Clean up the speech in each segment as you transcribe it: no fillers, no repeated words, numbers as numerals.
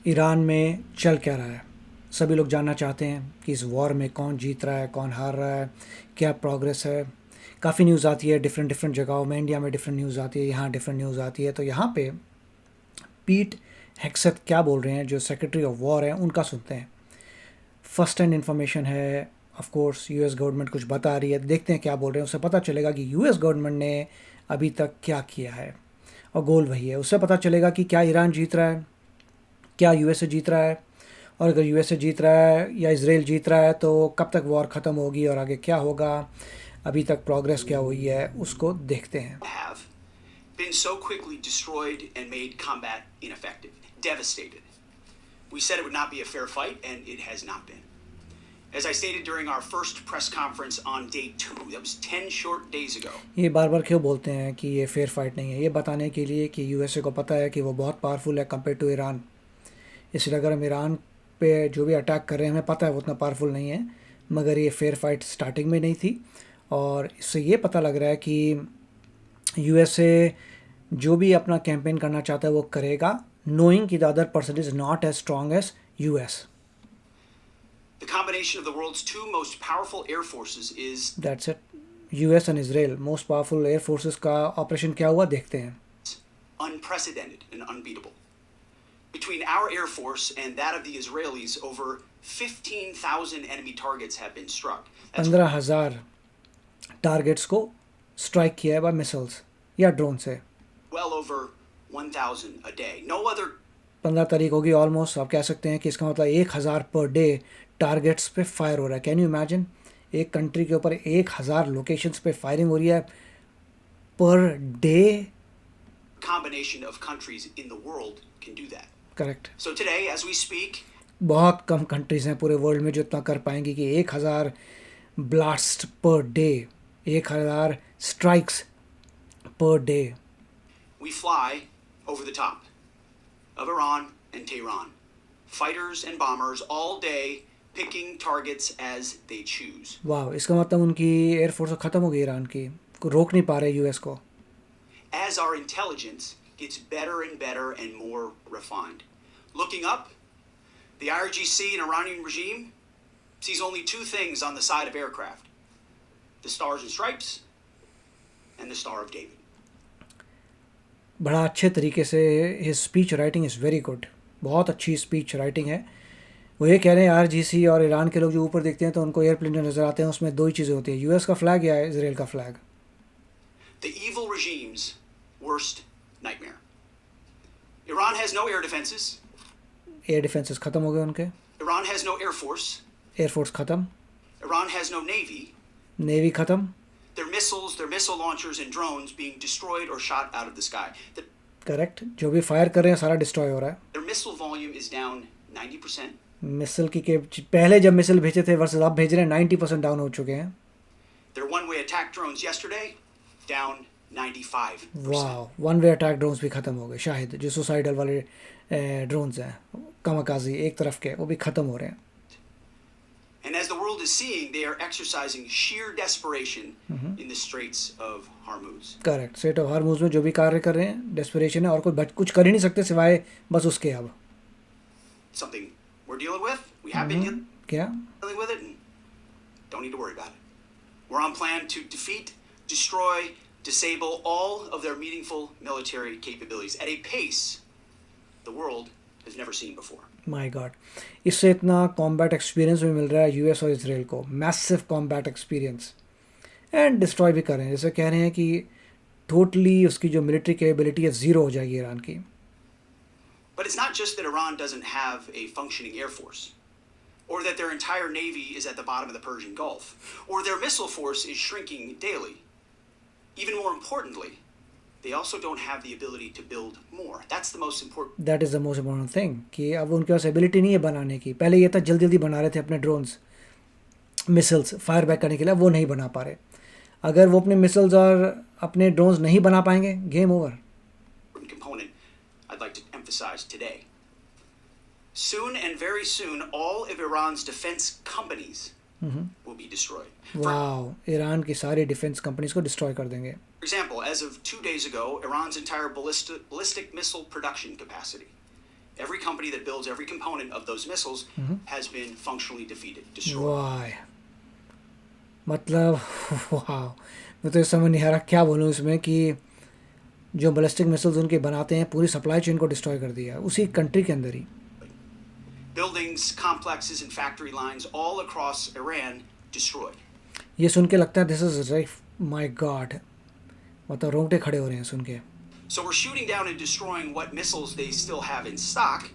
Iran में चल क्या रहा है। सभी लोग जानना चाहते हैं कि इस वॉर में कौन जीत रहा है, कौन हार रहा है, क्या प्रोग्रेस है। काफ़ी न्यूज़ आती है डिफरेंट डिफरेंट जगहों में। इंडिया में डिफरेंट न्यूज़ आती है, यहाँ डिफरेंट न्यूज़ आती है। तो यहाँ पे पीट हेक्सेथ क्या बोल रहे हैं, जो सेक्रेटरी ऑफ वॉर हैं, उनका सुनते हैं। फर्स्ट हैंड इन्फॉर्मेशन है। ऑफ कोर्स यूएस गवर्नमेंट कुछ बता रही है, देखते हैं क्या बोल रहे हैं। उससे पता चलेगा कि यूएस गवर्नमेंट ने अभी तक क्या किया है, और गोल वही है। उससे पता चलेगा कि क्या ईरान जीत रहा है, क्या यूएसए जीत रहा है, और अगर यूएसए जीत रहा है या इसराइल जीत रहा है तो कब तक वॉर ख़त्म होगी और आगे क्या होगा, अभी तक प्रोग्रेस क्या हुई है, उसको देखते हैं। have been so quickly destroyed and made combat ineffective, devastated. We said it would not be a fair fight, and it has not been. As I stated during our first press conference on day 2, that was 10 short days ago. ये बार बार क्यों बोलते हैं कि ये fair fight नहीं है? ये बताने के लिए कि यूएसए को पता है कि वो बहुत पावरफुल है कंपेयर टू ईरान। इसलिए अगर हम ईरान पे जो भी अटैक कर रहे हैं, हमें पता है वो उतना पावरफुल नहीं है। मगर ये फेयर फाइट स्टार्टिंग में नहीं थी, और इससे ये पता लग रहा है कि यूएसए जो भी अपना कैंपेन करना चाहता है वो करेगा, नोइंग कि the other person is not as strong as us. The combination of the world's two most powerful air forces is that's it. US and Israel most powerful air forces का operation क्या हुआ, देखते हैं। unprecedented and unbeatable. Between our Air Force and that of the Israelis, over 15,000 enemy targets have been struck. That's 15,000 targets को strike किया है bye missiles या drone से। well over 1,000 a day. No other 15 तारीख होगी ऑलमोस्ट। आप कह सकते हैं कि इसका मतलब 1,000 पर डे टारगेट्स पे फायर हो रहा है। कैन यू इमेजिन, एक कंट्री के ऊपर 1,000 लोकेशंस पे फायरिंग हो रही है per day. combination of countries in the world can do that. Correct. So today, as we speak, बहुत कम कंट्रीज़ हैं पूरे वर्ल्ड में जो इतना कर पाएंगी कि 1,000 blast per day, 1,000 strikes per day. we fly over the top of Iran and Tehran. Fighters and bombers all day picking targets as they choose. वाह, इसका मतलब उनकी एयरफोर्स ख़त्म हो गई ईरान की, को रोक नहीं पा रहे यूएस को। As our intelligence gets better and better and more refined. Looking up, the IRGC and Iranian regime sees only two things on the side of aircraft: the stars and stripes and the Star of David. बड़ा अच्छे तरीके से his speech writing is very good. बहुत अच्छी speech writing है। वो ये कह रहे हैं आरजीसी और ईरान के लोग जो ऊपर देखते हैं तो उनको एयरप्लेन जो नज़र आते हैं उसमें दो ही चीज़ें होती है, यूएस का फ्लैग या इसराइल का flag. The evil regime's worst nightmare. Iran has no air defenses. Air defences ख़त्म हो गए उनके, Iran has no air force. Air force ख़त्म, Iran has no navy. Navy ख़त्म। Their missiles, their missile launchers and drones being destroyed or shot out of the sky. Correct, जो भी fire कर रहे हैं सारा डिस्ट्रॉय हो रहा है। Their missile volume is down 90%. मिसल की के पहले जब मिसल भेजे थे वर्सेस अब भेज रहे हैं 90% डाउन हो चुके हैं। Their one-way attack drones yesterday, down 95%. वाह, वन वे अटैक ड्रोन्स भी ख़त्म हो गए। शायद जो सुसाइडल वाले ड्रोन्स हैं कामाकाजी एक तरफ के, वो भी ख़त्म हो रहे हैं। And as the world is seeing, they are exercising sheer desperation in the Straits of Hormuz. Correct, straight of Hormuz में जो भी कार्य कर रहे हैं डेस्परेशन है, और कोई कुछ कर ही नहीं सकते सिवाय बस उसके। अब Something we're dealing with. We have been क्या dealing with it, and don't need to worry about it. We're on plan to defeat, destroy, disable all of their meaningful military capabilities at a pace the world has never seen before. My God, इससे इतना combat experience भी मिल रहा है US और Israel को, massive combat experience. And destroy भी कर रहे हैं, जैसे कह रहे हैं कि टोटली उसकी जो मिलिट्री कैपेबिलिटी है ज़ीरो हो जाएगी ईरान की। But it's not just that Iran doesn't have a functioning air force, or that their entire navy is at the bottom of the Persian Gulf, or their missile force is shrinking daily. Even more importantly, they also don't have the ability to build more. That's the most important. That is the most important thing कि अब उनके पास ability नहीं है बनाने की। पहले ये था जल्दी जल्दी बना रहे थे अपने ड्रोन्स, मिसल्स फायर बैक करने के लिए, वो नहीं बना पा रहे। अगर वो अपने मिसल्स और अपने ड्रोन्स नहीं बना पाएंगे, game over. Component I'd like to emphasize today. Soon and very soon, all of Iran's defense companies will be destroyed. Wow, Iran की सारी डिफेंस कंपनीज को डिस्ट्रॉय कर देंगे। For example, as of 2 days ago, Iran's entire ballistic missile production capacity Every company that builds every component of those missiles has been functionally defeated, destroyed. वाह, मतलब वाह, मैं तो इस समझ नहीं आ रहा क्या बोलूँ इसमें कि जो बैलिस्टिक मिसाइल्स उनके बनाते हैं पूरी सप्लाई चेन को डिस्ट्रॉय कर दिया उसी कंट्री के अंदर ही. Buildings, complexes, and factory lines all across Iran destroyed. ये सुन के लगता है this is right, my God, मतलब रोंगटे खड़े हो रहे हैं सुन के. So we're shooting down and destroying what missiles they still have in stock,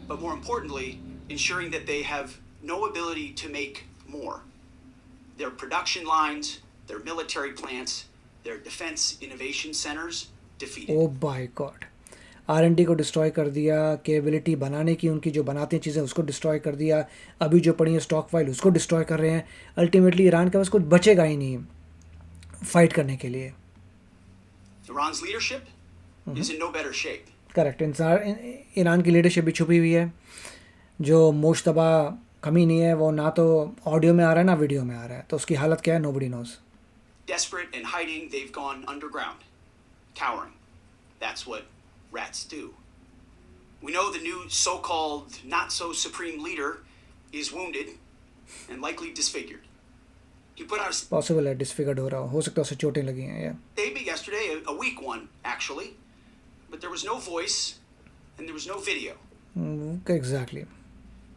but more importantly, ensuring that they have no ability to make more. Their production lines, their military plants, their defense innovation centers defeated. O bye God, R&D को destroy कर दिया, capability बनाने की उनकी जो बनाते हैं चीज़ें उसको डिस्ट्रॉय कर दिया, अभी जो पड़ी है स्टॉक फाइल उसको डिस्ट्रॉय कर रहे हैं. अल्टीमेटली ईरान के पास कुछ बचेगा ही नहीं फाइट करने के लिए. Iran's leadership is in no better shape. Correct, Iran की लीडरशिप भी छुपी हुई है. जो मुश्तबा कमी नहीं है वो ना तो ऑडियो में आ रहा है ना वीडियो में आ रहा है, तो उसकी हालत क्या है nobody knows. Desperate and hiding, they've gone underground, cowering. That's what rats do. We know the new so-called not-so-supreme leader is wounded and likely disfigured. He put out a possible है disfigured हो सकता है उसे चोटें लगी हैं. या statement yesterday, a weak one actually, but there was no voice and there was no video. Exactly.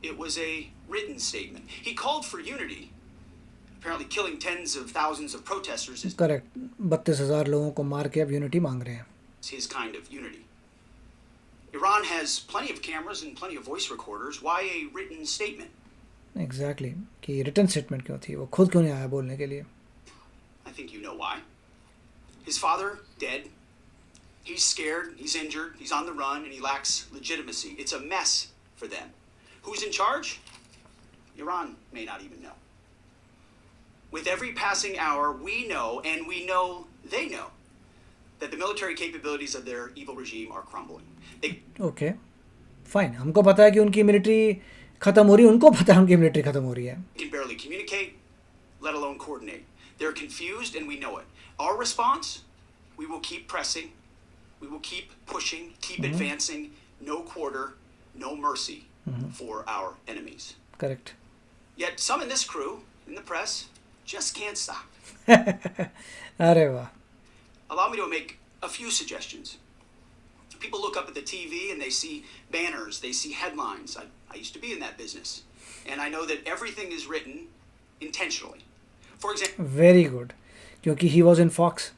It was a written statement. He called for unity. Apparently killing tens of thousands of protesters is correct, 32,000 लोगों को मार के अब unity मांग रहे हैं. his kind of unity. Iran has plenty of cameras and plenty of voice recorders. Why a written statement? Exactly कि return statement क्यों थी, वो खुद क्यों नहीं आया बोलने के लिए. I think you know why. His father dead. He's scared, he's injured, he's on the run, and he lacks legitimacy. It's a mess for them. Who's in charge? Iran may not even know. With every passing hour, we know, and we know they know, that the military capabilities of their evil regime are crumbling. They okay fine, हमको पता है कि उनकी military ख़त्म हो रही है, उनको पता है उनकी मिलिट्री ख़त्म हो रही है. can barely communicate, let alone coordinate. They're confused, and we know it. Our response? We will keep pressing, we will keep pushing, keep advancing, no quarter, no mercy for our enemies. Correct. Yet some in this crew, in the press, just can't stop. अरे वाह. Allow me to make a few suggestions. People look up at the TV and they see banners, they see headlines. I used to be in that business. And I know that everything is written intentionally. For example, very good, क्योंकि he was in fox.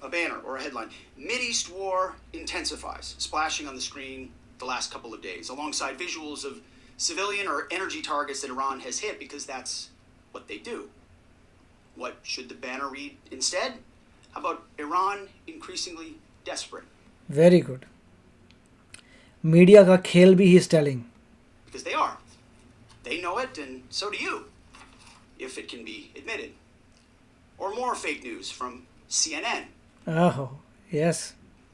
a banner or a headline, Mideast war intensifies, splashing on the screen the last couple of days, alongside visuals of civilian or energy targets that Iran has hit, because that's what they do. What should the banner read instead? How about Iran increasingly desperate? Very good. Media का खेल भी he is telling. Because they are. They know it, and so do you, if it can be admitted. Or more fake news from CNN. ओहो yes.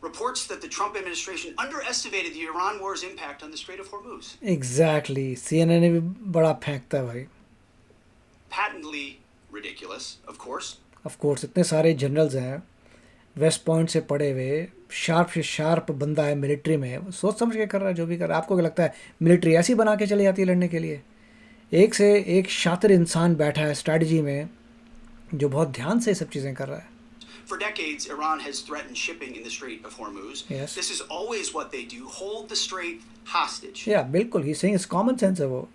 Reports that the Trump administration underestimated the Iran war's impact on the Strait of Hormuz. Exactly, CNN भी बड़ा फेंकता है भाई. Patently ridiculous, of course. Of course, इतने सारे generals हैं waste point से पढ़े हुए, शार्प से शार्प बंदा है मिलिट्री में, वो सोच समझ के कर रहा है जो भी कर रहा है. आपको क्या लगता है मिलिट्री ऐसी बना के चली जाती है लड़ने के लिए? एक से एक शातिर इंसान बैठा है स्ट्रैटेजी में जो बहुत ध्यान से ये सब चीज़ें कर रहा है. For decades, Iran has threatened shipping in the Strait of Hormuz. Yes. This is always what they do, hold the strait hostage. या बिल्कुल, he saying it's common sense है वो.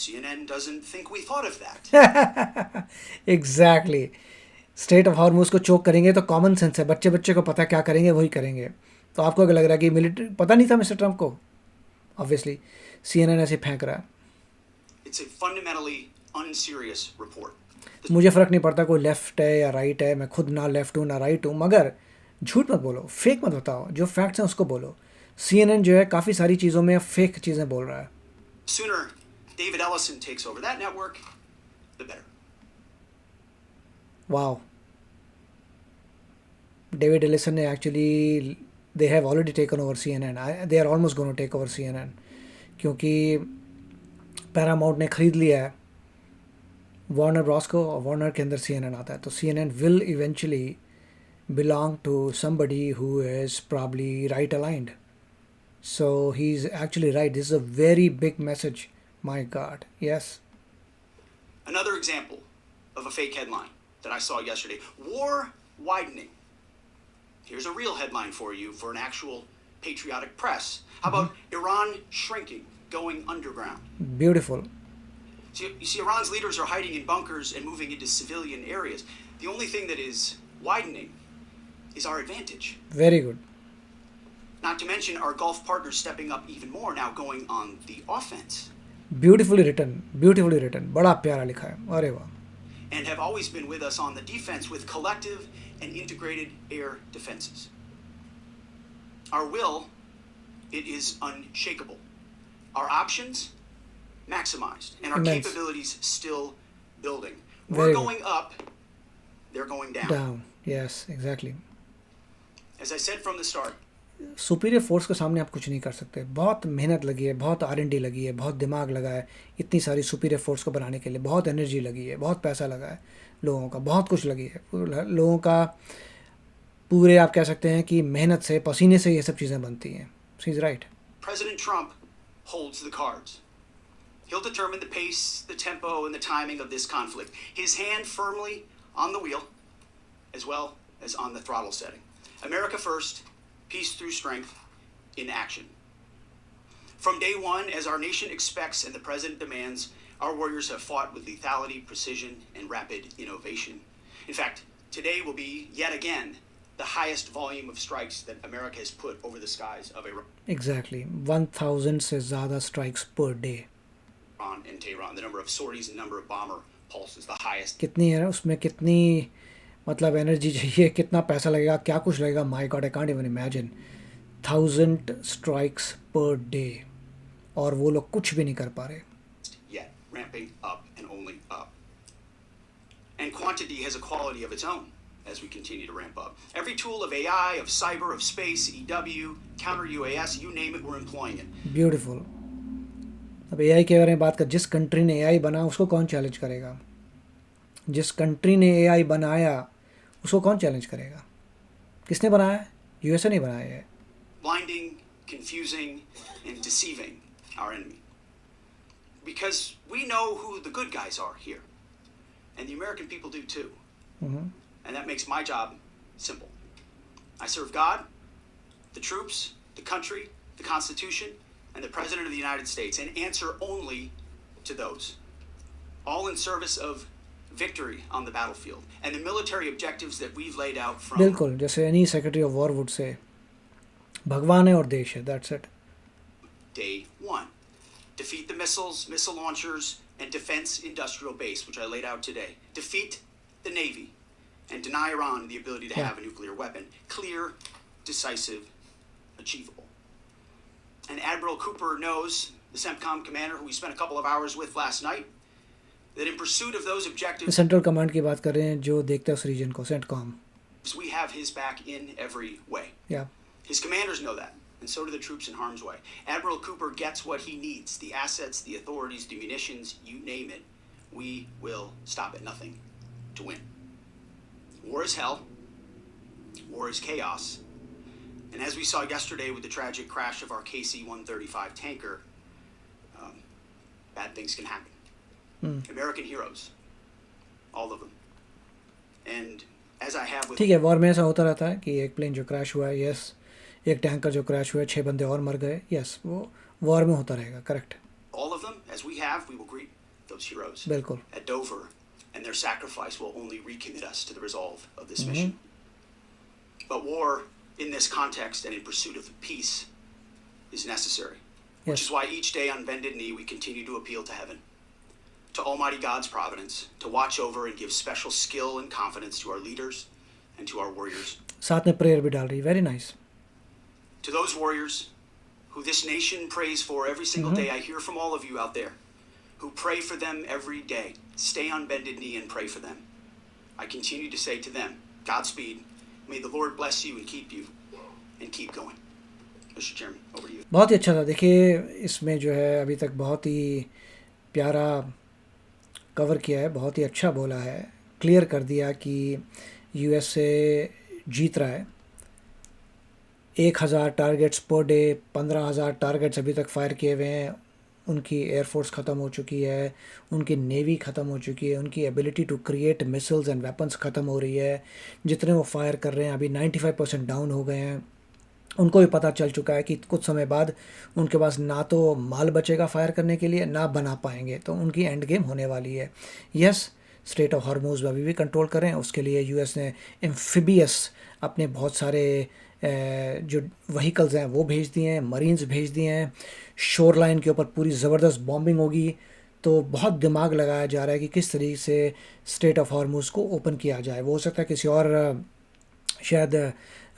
CNN doesn't think we thought of that. Exactly. State of Hormuz को चोक करेंगे तो common sense है, बच्चे बच्चे को पता है क्या करेंगे वही करेंगे. तो आपको क्या लग रहा है कि मिलिट्री पता नहीं था मिस्टर ट्रम्प को? ऑब्वियसली CNN ऐसे फेंक रहा है. It's a fundamentally unserious report. मुझे फ़र्क नहीं पड़ता कोई लेफ़्ट है या राइट है, मैं खुद ना लेफ़्ट हूँ ना राइट हूँ, मगर झूठ मत बोलो, फेक मत बताओ, जो फैक्ट्स हैं उसको बोलो. CNN जो है काफ़ी सारी चीज़ों में फेक चीज़ें बोल रहा है. Sooner David Ellison takes over that network, the better. Wow. David Ellison ने actually they have already taken over CNN. They are almost gonna take over CNN क्योंकि पैरामाउंट ने ख़रीद लिया है वार्नर ब्रॉस को, और वार्नर के अंदर CNN आता है. तो CNN will eventually belong to somebody who is probably right aligned. So he's actually right. This is a very big message. My God. Yes. Another example of a fake headline that I saw yesterday: war widening. Here's a real headline for you for an actual patriotic press. How about Iran shrinking, going underground? Beautiful. So you see, Iran's leaders are hiding in bunkers and moving into civilian areas. The only thing that is widening is our advantage. Very good. Not to mention our Gulf partners stepping up even more now, going on the offense. Beautifully written. Beautifully written. बड़ा प्यारा लिखा है. अरे वाह. And have always been with us on the defense with collective and integrated air defenses. Our will, it is unshakable. Our options, maximized. And our Immense. capabilities still building. Very We're good. going up, they're going down. Down. Yes, exactly. As I said from the start, superior force के सामने आप कुछ नहीं कर सकते. बहुत मेहनत लगी है, बहुत R&D लगी है, बहुत दिमाग लगा है इतनी सारी सुपीरियर फोर्स को बनाने के लिए. बहुत एनर्जी लगी है, बहुत पैसा लगा है लोगों का, बहुत कुछ लगी है लोगों का. पूरे आप कह सकते हैं कि मेहनत से, पसीने से ये सब चीज़ें बनती हैं. She is right. President Trump holds the cards. He'll determine the pace, the tempo, and the timing of this conflict. His hand firmly on the wheel, as well as on the throttle setting. America first, peace through strength, in action. From day one, as our nation expects and the president demands, our warriors have fought with lethality, precision, and rapid innovation. In fact, today will be, yet again, the highest volume of strikes that America has put over the skies of exactly 1000 से ज़्यादा strikes per day. Iran and Tehran. The number of sorties and number of bomber pulses, the highest. कितनी है उसमें, कितनी मतलब energy चाहिए, कितना पैसा लगेगा, क्या कुछ लगेगा. My God, I can't even imagine. 1000 strikes per day और वो लोग कुछ भी नहीं कर पा रहे. Yet, ramping up and only up. And quantity has a quality of its own as we continue to ramp up. Every tool of AI, of cyber, of space, EW, counter UAS, you name it, we're employing it. Beautiful. अब AI के बारे में बात कर. जिस country ने AI बना उसको कौन चैलेंज करेगा? जिस कंट्री ने एआई बनाया उसको कौन चैलेंज करेगा? किसने बनाया है? यूएसए ने बनाया है. Blinding, confusing, and deceiving our enemy. Because we know who the good guys are here. And the American people do too. And that makes my job simple. I serve God, the troops, the country, the Constitution, and the President of the United States, and answer only to those. All in service of victory on the battlefield and the military objectives that we've laid out from बिल्कुल, जैसे any secretary of war would say, भगवान है और देश है. That's it. day one. Defeat the missiles, missile launchers, and defense industrial base, which I laid out today. Defeat the Navy and deny Iran the ability to Yeah. have a nuclear weapon. Clear, decisive, achievable. And Admiral Cooper knows, the CENTCOM commander who we spent a couple of hours with last night, that in pursuit of those objectives, central command की बात कर रहे हैं जो देखता है उस reason को, CENTCOM. we have his back in every way. या His commanders know that, and so do the troops in harm's way. Admiral Cooper gets what he needs, the assets, the authorities, the munitions, you name it. We will stop at nothing to win. War is hell. War is chaos. And as we saw yesterday with the tragic crash of our KC-135 tanker, bad things can happen. American heroes. All of them. And as I have with ठीक है. War में ऐसा होता रहता है कि एक plane जो क्रैश हुआ है, यस, एक टैंकर जो क्रैश हुआ है, 6 बंदे और मर गए, यस, वो वॉर में होता रहेगा. Correct. all of them, as we have, we will greet those heroes बिल्कुल. at Dover, and their sacrifice will only recommit us to the resolve of this mission. But war in this context and in pursuit of peace is necessary, which Yes. is why each day on bended knee we continue to appeal to heaven, to Almighty God's providence, to watch over and give special skill and confidence to our leaders and to our warriors. साथ में prayer भी डाल रही है. Very nice. To those warriors who this nation prays for every single day, I hear from all of you out there who pray for them every day. Stay on bended knee and pray for them. I continue to say to them, Godspeed. May the Lord bless you and keep you, and keep going. Mr. Chairman, over to you. बहुत ही अच्छा था. देखिए इसमें जो है अभी तक बहुत ही प्यारा कवर किया है, बहुत ही अच्छा बोला है, क्लियर कर दिया कि यूएसए जीत रहा है. 1000 टारगेट्स पर डे, 15,000 टारगेट्स अभी तक फायर किए हुए हैं। उनकी एयरफोर्स ख़त्म हो चुकी है, उनकी नेवी ख़त्म हो चुकी है, उनकी ability to create missiles and weapons ख़त्म हो रही है। जितने वो फायर कर रहे हैं अभी 95% डाउन हो गए हैं। उनको भी पता चल चुका है कि कुछ समय बाद उनके पास ना तो माल बचेगा फायर करने के लिए, ना बना पाएंगे, तो उनकी एंड गेम होने वाली है। यस, स्ट्रेट ऑफ हॉर्मोज अभी भी कंट्रोल करें, उसके लिए यूएस ने एम्फिबियस अपने बहुत सारे जो व्हीकल्स हैं वो भेज दिए हैं, मरीन्स भेज दिए हैं। शोर लाइन के ऊपर पूरी ज़बरदस्त बॉम्बिंग होगी। तो बहुत दिमाग लगाया जा रहा है कि किस तरीके से स्ट्रेट ऑफ हॉर्मोज को ओपन किया जाए। वो हो सकता है किसी और शायद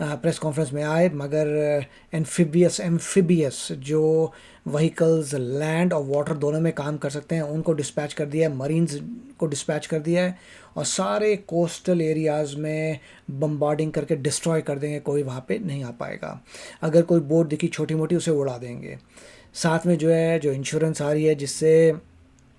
प्रेस कॉन्फ्रेंस में आए, मगर एम्फिबियस जो व्हीकल्स लैंड और वाटर दोनों में काम कर सकते हैं उनको डिस्पैच कर दिया है, मरीन्स को डिस्पैच कर दिया है, और सारे कोस्टल एरियाज़ में बम्बार्डिंग करके डिस्ट्रॉय कर देंगे। कोई वहाँ पे नहीं आ पाएगा। अगर कोई बोट दिखी छोटी मोटी उसे उड़ा देंगे। साथ में जो है जो इंश्योरेंस आ रही है जिससे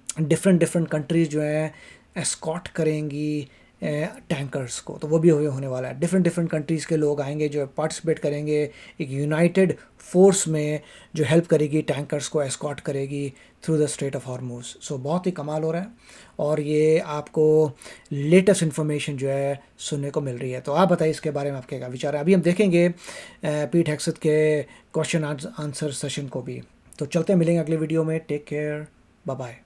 डिफरेंट डिफरेंट कंट्रीज़ जो हैं एस्कॉट करेंगी टैंकर्स को, तो वो भी होने वाला है। डिफरेंट डिफरेंट कंट्रीज़ के लोग आएंगे जो पार्टिसिपेट करेंगे एक यूनाइटेड फोर्स में जो हेल्प करेगी, टैंकर्स को एस्कॉट करेगी through the strait of Hormuz. So बहुत ही कमाल हो रहा है, और ये आपको लेटेस्ट इन्फॉर्मेशन जो है सुनने को मिल रही है। तो आप बताइए इसके बारे में आपके क्या विचार है। अभी हम देखेंगे पीट हेक्सेथ के क्वेश्चन आंसर सेशन को भी। तो चलते मिलेंगे अगले वीडियो में। Take care, bye bye.